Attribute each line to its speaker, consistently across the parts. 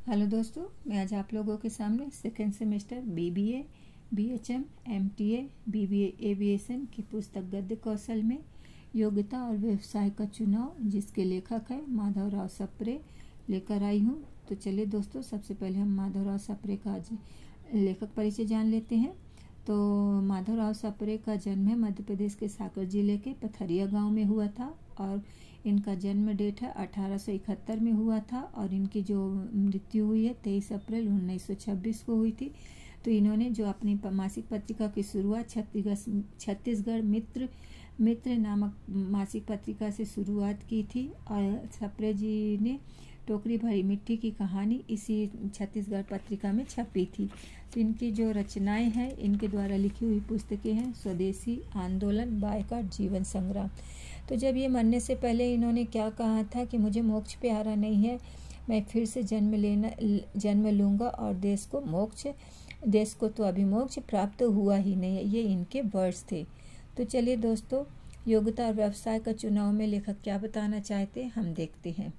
Speaker 1: Hello दोस्तों, मैं आज आप लोगों के सामने second semester BBA, BHM, MTA, BBA aviation की पुस्तक गद्य कौशल में योग्यता और व्यवसाय का चुनाव, जिसके लेखक है माधवराव सप्रे, लेकर आई हूँ। तो चलिए दोस्तों, सबसे पहले हम माधवराव सप्रे का आज लेखक परिचय जान लेते हैं। तो माधवराव सप्रे का जन्म है मध्य प्रदेश के सागर जिले के पथरिया गांव में हुआ था और इनका जन्म डेट है 1871 में हुआ था और इनकी जो मृत्यु हुई है 23 अप्रैल 1926 को हुई थी। तो इन्होंने जो अपनी मासिक पत्रिका की शुरुआत छत्तीसगढ़ मित्र नामक मासिक पत्रिका से शुरुआत की थी और सप्रे जी ने टोकरी भरी मिट्टी की कहानी इसी छत्तीसगढ़ पत्रिका में छपी थी। तो इनकी जो रचनाएं हैं, इनके द्वारा लिखी हुई पुस्तकें हैं स्वदेशी आंदोलन, बायकाट, जीवन संग्राम। तो जब ये मरने से पहले इन्होंने क्या कहा था कि मुझे मोक्ष प्यारा नहीं है, मैं फिर से जन्म लूँगा और देश को तो अभी मोक्ष प्राप्त हुआ ही नहीं है। ये इनके वर्ड्स थे। तो चलिए दोस्तों, योग्यता और व्यवसाय का चुनाव में लेखक क्या बताना चाहते हैं हम देखते हैं।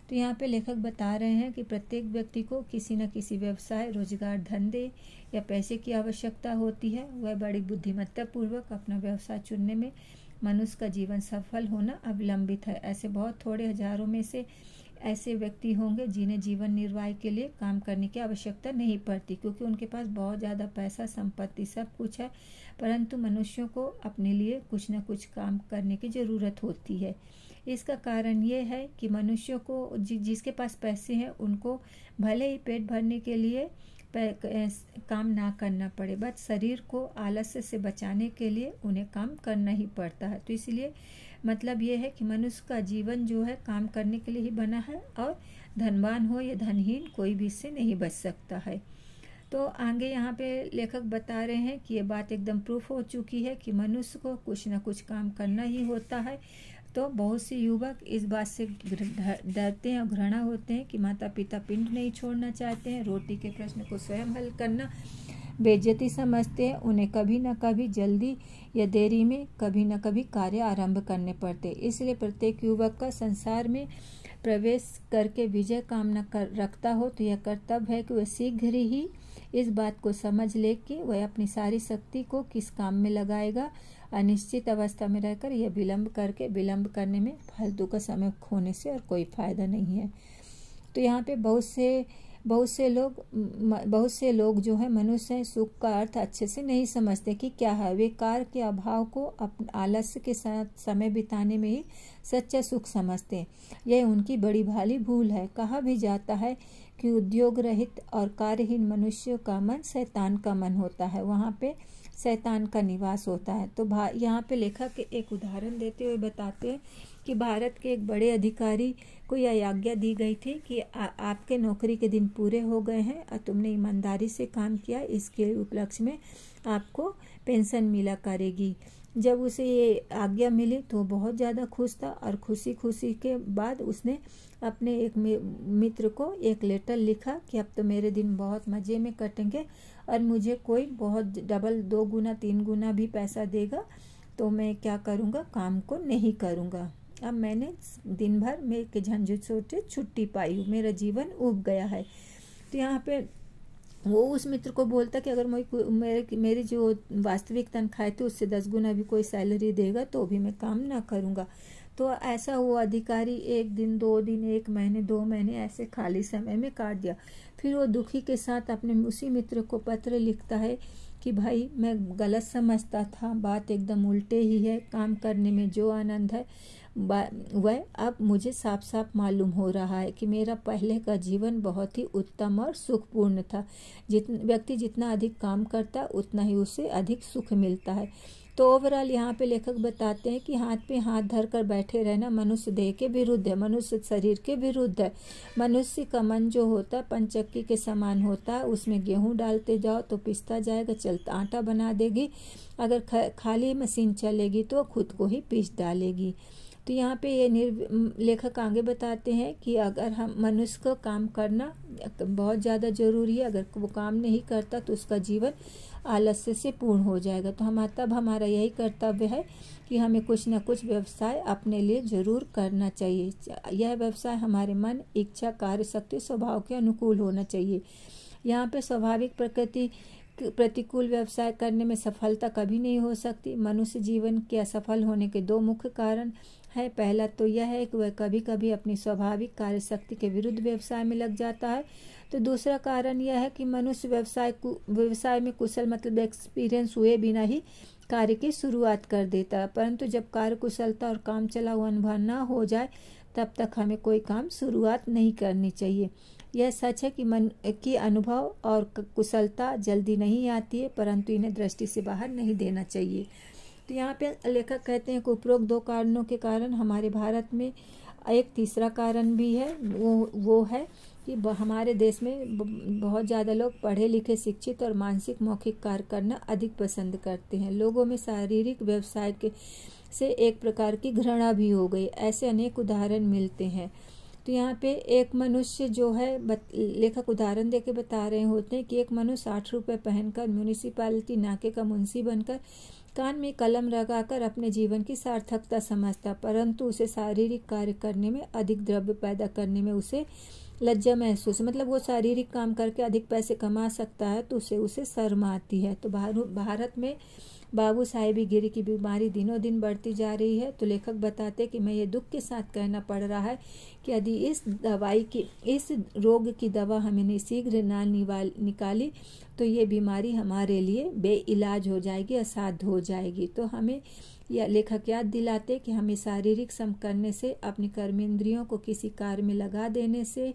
Speaker 1: तो यहाँ पे लेखक बता रहे हैं कि प्रत्येक व्यक्ति को किसी न किसी व्यवसाय, रोजगार, धंधे या पैसे की आवश्यकता होती है। वह बड़ी बुद्धिमत्तापूर्वक अपना व्यवसाय चुनने में मनुष्य का जीवन सफल होना अवलंबित है। ऐसे बहुत थोड़े हजारों में से ऐसे व्यक्ति होंगे जिन्हें जीवन निर्वाह के लिए काम करने की आवश्यकता नहीं पड़ती, क्योंकि उनके पास बहुत ज़्यादा पैसा, संपत्ति, सब कुछ है। परंतु मनुष्यों को अपने लिए कुछ न कुछ काम करने की ज़रूरत होती है। इसका कारण ये है कि मनुष्यों को जिसके पास पैसे हैं उनको भले ही पेट भरने के लिए काम ना करना पड़े, बस शरीर को आलस्य से बचाने के लिए उन्हें काम करना ही पड़ता है। तो इसलिए मतलब ये है कि मनुष्य का जीवन जो है काम करने के लिए ही बना है और धनवान हो या धनहीन कोई भी इससे नहीं बच सकता है। तो आगे यहाँ पे लेखक बता रहे हैं कि ये बात एकदम प्रूफ हो चुकी है कि मनुष्य को कुछ न कुछ काम करना ही होता है। तो बहुत से युवक इस बात से डरते हैं और घृणा होते हैं कि माता पिता पिंड नहीं छोड़ना चाहते हैं, रोटी के प्रश्न को स्वयं हल करना बेइज्जती समझते हैं। उन्हें कभी न कभी जल्दी या देरी में कभी न कभी कार्य आरंभ करने पड़ते। इसलिए प्रत्येक युवक का संसार में प्रवेश करके विजय कामना रखता हो तो यह कर्तव्य है कि वह शीघ्र ही इस बात को समझ ले कि वह अपनी सारी शक्ति को किस काम में लगाएगा। अनिश्चित अवस्था में रहकर यह विलंब करने में फालतू का समय खोने से और कोई फायदा नहीं है। तो यहाँ पे बहुत से लोग जो है मनुष्य सुख का अर्थ अच्छे से नहीं समझते कि क्या है। वे कार्य के अभाव को आलस्य के साथ समय बिताने में ही सच्चा सुख समझते हैं। यह उनकी बड़ी भारी भूल है। कहा भी जाता है कि उद्योग रहित और कार्यहीन मनुष्य का मन शैतान का मन होता है, वहाँ पे शैतान का निवास होता है। तो यहाँ पे लेखक एक उदाहरण देते हुए बताते हैं कि भारत के एक बड़े अधिकारी को यह आज्ञा दी गई थी कि आपके नौकरी के दिन पूरे हो गए हैं और तुमने ईमानदारी से काम किया, इसके उपलक्ष्य में आपको पेंशन मिला करेगी। जब उसे ये आज्ञा मिली तो बहुत ज़्यादा खुश था और खुशी के बाद उसने अपने एक मित्र को एक लेटर लिखा कि अब तो मेरे दिन बहुत मज़े में कटेंगे और मुझे कोई बहुत डबल 2 गुना 3 गुना भी पैसा देगा तो मैं क्या करूँगा, काम को नहीं करूँगा। अब मैंने दिन भर में के झंझट से छुट्टी पाई हूँ, मेरा जीवन उब गया है। तो यहाँ पे वो उस मित्र को बोलता कि अगर मेरी जो वास्तविक तनख्वाह थी उससे 10 गुना भी कोई सैलरी देगा तो भी मैं काम ना करूँगा। तो ऐसा वो अधिकारी 1 दिन, 2 दिन, 1 महीने, 2 महीने ऐसे खाली समय में काट दिया। फिर वो दुखी के साथ अपने उसी मित्र को पत्र लिखता है कि भाई मैं गलत समझता था, बात एकदम उल्टे ही है। काम करने में जो आनंद है वह अब मुझे साफ साफ मालूम हो रहा है कि मेरा पहले का जीवन बहुत ही उत्तम और सुखपूर्ण था। व्यक्ति जितना अधिक काम करता है उतना ही उसे अधिक सुख मिलता है। तो ओवरऑल यहाँ पे लेखक बताते हैं कि हाथ पे हाथ धर कर बैठे रहना मनुष्य देह के विरुद्ध है, मनुष्य शरीर के विरुद्ध है। मनुष्य का मन जो होता है पंचक्की के समान होता है, उसमें गेहूं डालते जाओ तो पिसता जाएगा, चलता आटा बना देगी। अगर खाली मशीन चलेगी तो खुद को ही पीस डालेगी। तो यहाँ पे ये लेखक आगे बताते हैं कि अगर हम मनुष्य को काम करना बहुत ज़्यादा ज़रूरी है। अगर वो काम नहीं करता तो उसका जीवन आलस्य से पूर्ण हो जाएगा। तो हमारा यही कर्तव्य है कि हमें कुछ न कुछ व्यवसाय अपने लिए ज़रूर करना चाहिए। यह व्यवसाय हमारे मन, इच्छा, कार्य शक्ति, स्वभाव के अनुकूल होना चाहिए। यहाँ पे स्वाभाविक प्रतिकूल व्यवसाय करने में सफलता कभी नहीं हो सकती। मनुष्य जीवन के असफल होने के दो मुख्य कारण है। पहला तो यह है कि वह कभी कभी अपनी स्वाभाविक कार्य शक्ति के विरुद्ध व्यवसाय में लग जाता है। तो दूसरा कारण यह है कि मनुष्य व्यवसाय में कुशल मतलब एक्सपीरियंस हुए बिना ही कार्य की शुरुआत कर देता है। परंतु जब कार्य कुशलता और काम चला हुआ अनुभव न हो जाए तब तक हमें कोई काम शुरुआत नहीं करनी चाहिए। यह सच है कि अनुभव और कुशलता जल्दी नहीं आती है, परंतु इन्हें दृष्टि से बाहर नहीं देना चाहिए। तो यहाँ पे लेखक कहते हैं कि उपरोक्त दो कारणों के कारण हमारे भारत में एक तीसरा कारण भी है। वो है कि हमारे देश में बहुत ज़्यादा लोग पढ़े लिखे, शिक्षित और मानसिक मौखिक कार्य करना अधिक पसंद करते हैं। लोगों में शारीरिक व्यवसाय से एक प्रकार की घृणा भी हो गई। ऐसे अनेक उदाहरण मिलते हैं। तो यहाँ पे एक मनुष्य जो है लेखक उदाहरण देके बता रहे होते हैं कि एक मनुष्य 8 रुपये पहनकर म्यूनिसिपैलिटी नाके का मुंशी बनकर कान में कलम लगाकर अपने जीवन की सार्थकता समझता, परंतु उसे शारीरिक कार्य करने में, अधिक द्रव्य पैदा करने में उसे लज्जा महसूस, मतलब वो शारीरिक काम करके अधिक पैसे कमा सकता है तो उसे शर्म आती है। तो भारत में बाबू साहेबीगिरी की बीमारी दिनों दिन बढ़ती जा रही है। तो लेखक बताते कि मैं ये दुख के साथ कहना पड़ रहा है कि यदि इस रोग की दवा हमने शीघ्र ना निकाली तो ये बीमारी हमारे लिए बेइलाज हो जाएगी, असाध्य हो जाएगी। तो हमें यह लेखक याद दिलाते कि हमें शारीरिक श्रम करने से, अपनी कर्मेंद्रियों को किसी कार्य में लगा देने से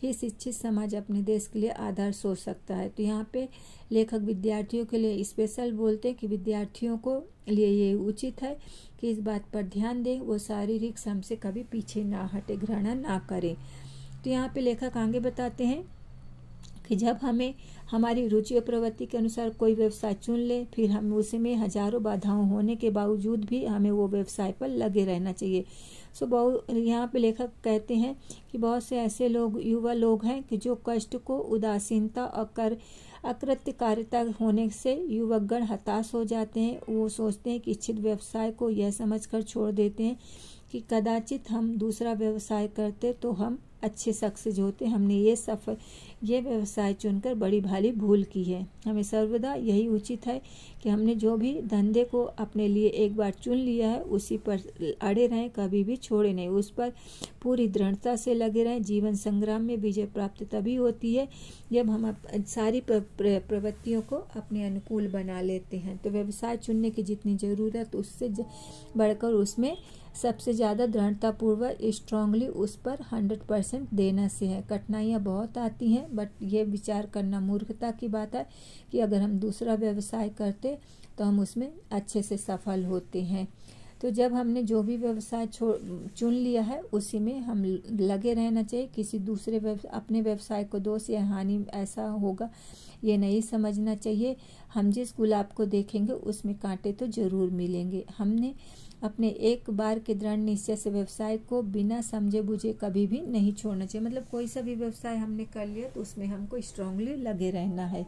Speaker 1: ही शिक्षित समाज अपने देश के लिए आधार सोच सकता है। तो यहाँ पे लेखक विद्यार्थियों के लिए स्पेशल बोलते हैं कि विद्यार्थियों को लिए ये उचित है कि इस बात पर ध्यान दें वो शारीरिक श्रम से कभी पीछे ना हटे, घृणा ना करें। तो यहाँ पे लेखक आगे बताते हैं कि जब हमें हमारी रुचि और प्रवृत्ति के अनुसार कोई व्यवसाय चुन ले, फिर हम उसमें हजारों बाधाओं होने के बावजूद भी हमें वो व्यवसाय पर लगे रहना चाहिए। यहाँ पे लेखक कहते हैं कि बहुत से ऐसे युवा लोग हैं कि जो कष्ट को, उदासीनता और अकृत्यकारिता होने से युवकगण हताश हो जाते हैं। वो सोचते हैं कि इच्छित व्यवसाय को यह समझकर छोड़ देते हैं कि कदाचित हम दूसरा व्यवसाय करते तो हम अच्छे सक्सेस होते। हमने ये व्यवसाय चुनकर बड़ी भारी भूल की है। हमें सर्वदा यही उचित है कि हमने जो भी धंधे को अपने लिए एक बार चुन लिया है उसी पर अड़े रहें, कभी भी छोड़े नहीं, उस पर पूरी दृढ़ता से लगे रहें। जीवन संग्राम में विजय प्राप्त तभी होती है जब हम सारी प्रवृत्तियों को अपने अनुकूल बना लेते हैं। तो व्यवसाय चुनने की जितनी ज़रूरत उससे बढ़कर उसमें सबसे ज़्यादा दृढ़तापूर्वक स्ट्रांगली उस पर 100% देना से है। कठिनाइयाँ बहुत आती हैं, बट ये विचार करना मूर्खता की बात है कि अगर हम दूसरा व्यवसाय करते तो हम उसमें अच्छे से सफल होते हैं। तो जब हमने जो भी व्यवसाय चुन लिया है उसी में हम लगे रहना चाहिए। किसी दूसरे अपने व्यवसाय को दोष या हानि ऐसा होगा ये नहीं समझना चाहिए। हम जिस गुलाब को देखेंगे उसमें कांटे तो जरूर मिलेंगे। हमने अपने एक बार के दृढ़ निश्चय से व्यवसाय को बिना समझे बुझे कभी भी नहीं छोड़ना चाहिए। मतलब कोई सा भी व्यवसाय हमने कर लिया तो उसमें हमको स्ट्रांगली लगे रहना है।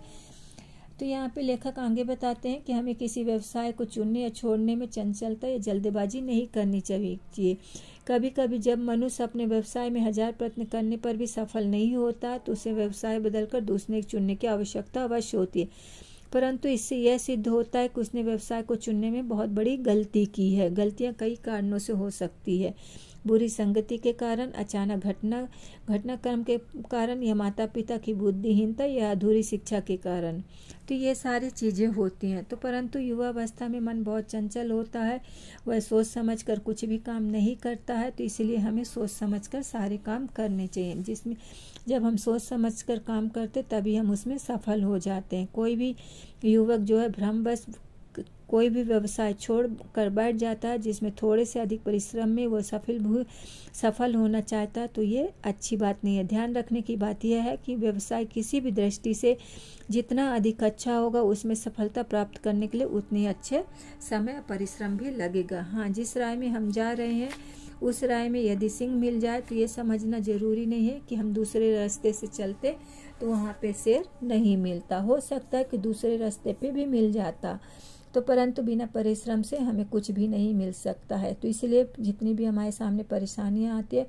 Speaker 1: तो यहाँ पे लेखक आगे बताते हैं कि हमें किसी व्यवसाय को चुनने या छोड़ने में चंचलता या जल्दबाजी नहीं करनी चाहिए। कभी कभी जब मनुष्य अपने व्यवसाय में 1000 प्रयत्न करने पर भी सफल नहीं होता तो उसे व्यवसाय बदलकर दूसरे चुनने की आवश्यकता अवश्य होती है, परंतु इससे यह सिद्ध होता है कि उसने व्यवसाय को चुनने में बहुत बड़ी गलती की है। गलतियां कई कारणों से हो सकती है, बुरी संगति के कारण, अचानक घटनाक्रम के कारण, या माता पिता की बुद्धिहीनता या अधूरी शिक्षा के कारण। तो ये सारी चीज़ें होती हैं। तो परंतु युवावस्था में मन बहुत चंचल होता है, वह सोच समझकर कुछ भी काम नहीं करता है। तो इसलिए हमें सोच समझकर सारे काम करने चाहिए, जिसमें जब हम सोच समझकर काम करते तभी हम उसमें सफल हो जाते हैं। कोई भी युवक जो है भ्रमवश कोई भी व्यवसाय छोड़ कर बैठ जाता है जिसमें थोड़े से अधिक परिश्रम में वो सफल होना चाहता है, तो ये अच्छी बात नहीं है। ध्यान रखने की बात यह है कि व्यवसाय किसी भी दृष्टि से जितना अधिक अच्छा होगा उसमें सफलता प्राप्त करने के लिए उतने अच्छे समय परिश्रम भी लगेगा। हाँ, जिस राय में हम जा रहे हैं उस राय में यदि सिंह मिल जाए तो ये समझना जरूरी नहीं है कि हम दूसरे रास्ते से चलते तो वहाँ पे शेर नहीं मिलता। हो सकता है कि दूसरे रास्ते पे भी मिल जाता, तो परंतु बिना परिश्रम से हमें कुछ भी नहीं मिल सकता है। तो इसलिए जितनी भी हमारे सामने परेशानियाँ आती है,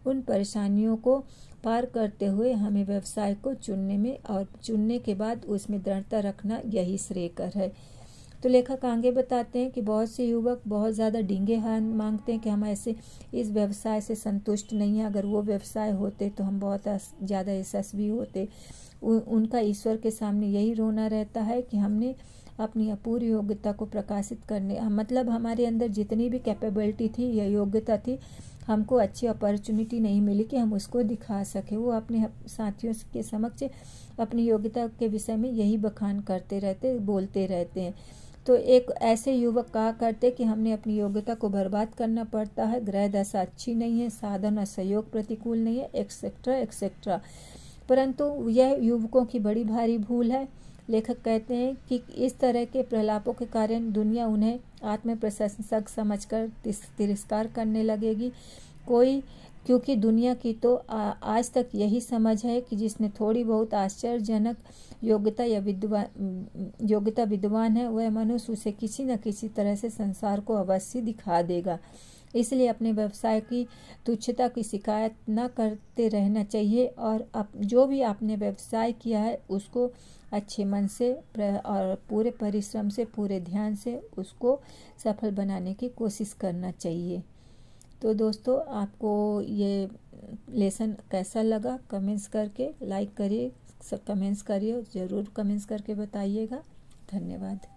Speaker 1: उन परेशानियों को पार करते हुए हमें व्यवसाय को चुनने में और चुनने के बाद उसमें दृढ़ता रखना यही श्रेयकर है। तो लेखक आगे बताते हैं कि बहुत से युवक बहुत ज़्यादा डींगे हाथ मांगते हैं कि हम ऐसे इस व्यवसाय से संतुष्ट नहीं हैं, अगर वो व्यवसाय होते तो हम बहुत ज़्यादा यशस्वी होते। उनका ईश्वर के सामने यही रोना रहता है कि हमने अपनी अपूरी योग्यता को प्रकाशित करने, मतलब हमारे अंदर जितनी भी कैपेबिलिटी थी या योग्यता थी, हमको अच्छी अपॉर्चुनिटी नहीं मिली कि हम उसको दिखा सके। वो अपने साथियों के समक्ष अपनी योग्यता के विषय में यही बखान करते रहते, बोलते रहते हैं। तो एक ऐसे युवक कहा करते कि हमने अपनी योग्यता को बर्बाद करना पड़ता है, ग्रह दशा अच्छी नहीं है, साधन और सहयोग प्रतिकूल नहीं है, एक्सेट्रा एक्सेट्रा। परंतु यह युवकों की बड़ी भारी भूल है। लेखक कहते हैं कि इस तरह के प्रलापों के कारण दुनिया उन्हें आत्म प्रशंसक समझकर तिरस्कार करने लगेगी। क्योंकि दुनिया की तो आज तक यही समझ है कि जिसने थोड़ी बहुत आश्चर्यजनक योग्यता विद्वान है, वह मनुष्य उसे किसी न किसी तरह से संसार को अवश्य दिखा देगा। इसलिए अपने व्यवसाय की तुच्छता की शिकायत न करते रहना चाहिए और जो भी आपने व्यवसाय किया है उसको अच्छे मन से और पूरे परिश्रम से, पूरे ध्यान से उसको सफल बनाने की कोशिश करना चाहिए। तो दोस्तों, आपको ये लेसन कैसा लगा कमेंट्स करके लाइक करिए, कमेंट्स करिए, ज़रूर कमेंट्स करके बताइएगा। धन्यवाद।